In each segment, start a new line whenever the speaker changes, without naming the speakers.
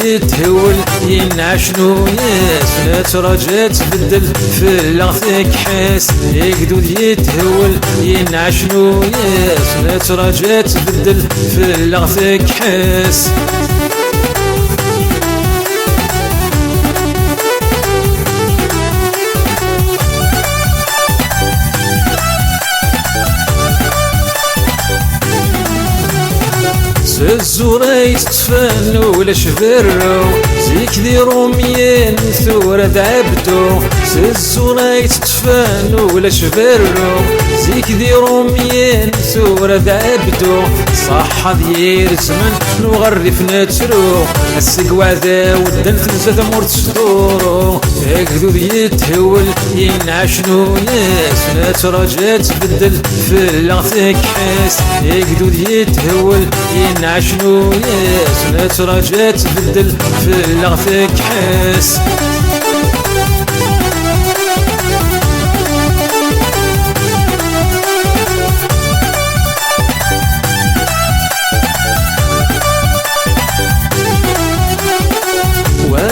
يتهول ينعش نويس نترجى تبدل في لغتك حس يقدود يتهول ينعش نويس نترجى تبدل في لغتك حس الزورة يتفنوا ولا شفروا زيك ذي روميين ثورة عبدو الزورة يتفنوا ولا شفروا زيك ذي روميين ثورة عبدو صح ديال زمن نغرف نترو السقوى ذا ودن تنزى ثمور تسطورو يقدو يتهول ينعش نونس نترجى تبدل في لغتك حس يقدو يتهول ينعش نونس نترجى تبدل في لغتك حس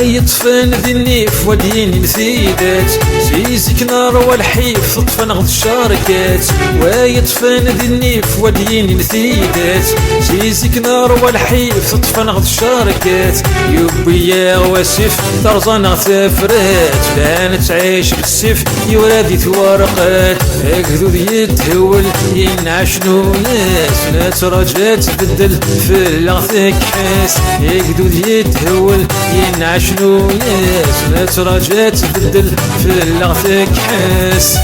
يطفن ذي النيف ودين مثيدات زيزك نار والحيف تطفن غض الشاركات ويطفن ذي النيف ودين مثيدات زيزك نار والحيف تطفن غض الشاركات يبي يا وسيف ترزان غتفرات لا نتعيش بالسيف يورادي ثوارقات اكذو يتهول ينعش نونس نترجى تبدل في لغتك حس اكذو يتهول ينعش نونس نترجى تبدل في لغتك حس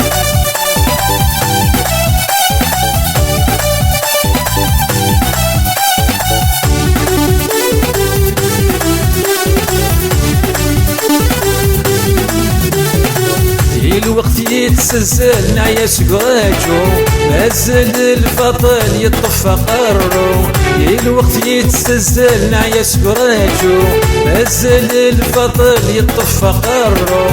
الوقت يتسلسل نعيا سقراجو مازال الفضل يطفى قرو الوقت يتسلسل نعيا سقراجو مازال الفضل يطفى قرو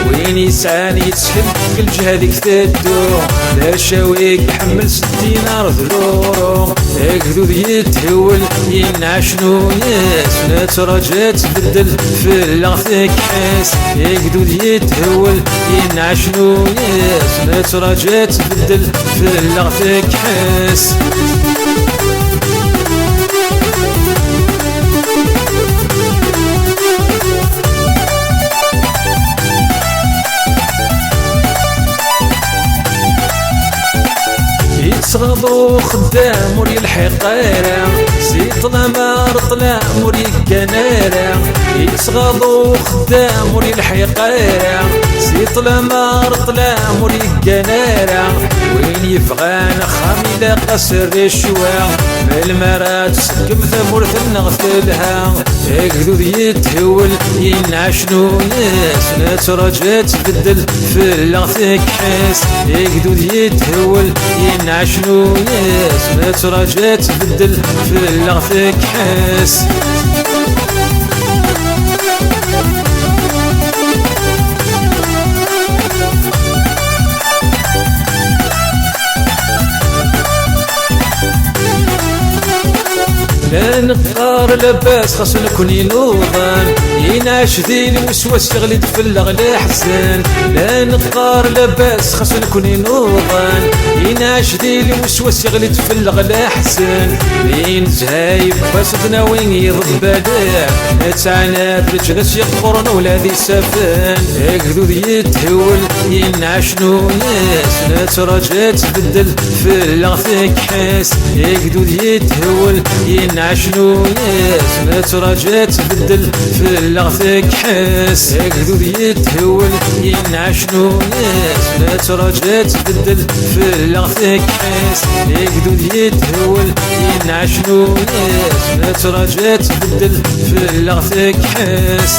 وين يسعان يتسحب كل جهدك تدو لا شاويك يحمل 6 دينار ذلورو اكذوذ يتهول ينعش نونس نترجى تبدل في لغتك حس اكذوذ يتهول ينعش نونس نترجى تبدل في لغتك حس يتغضو خدام وري الحقارة سيطلع مار طلع وري القنارة يتغضو خدام وري الحقارة سيطلع مار طلع وري القنارة وين يفغان خاملة قصر الشواع المرات سكب ثمور نغفلها اكذوذ يتهول ينعش نونس نترجى تبدل في لغتك حس اكذوذ يتهول ينعش نونس نترجى تبدل في لغتك حس لا نقار لباس خاص نكون ينوضان ينعش ذي الوسواس يغلد في الغلا حسن لا نقار لباس خاص نكون ينوضان ينعش ذي الوسواس يغلد في الغلا حسن بين زهايب بسطنا وين يضرب بالك نتعنات بجلس يقرن ولا ذي سفن اكذوذ يتهول ينعش نونس نترجى تبدل في لغتك حس اكذوذ يتهول ينعش نونس نترجى تبدل في لغتك حس اكذوذ يتهول ينعش نونس نترجى تبدل في لغتك حس اكذوذ يتهول ينعش نونس نترجى تبدل في لغتك حس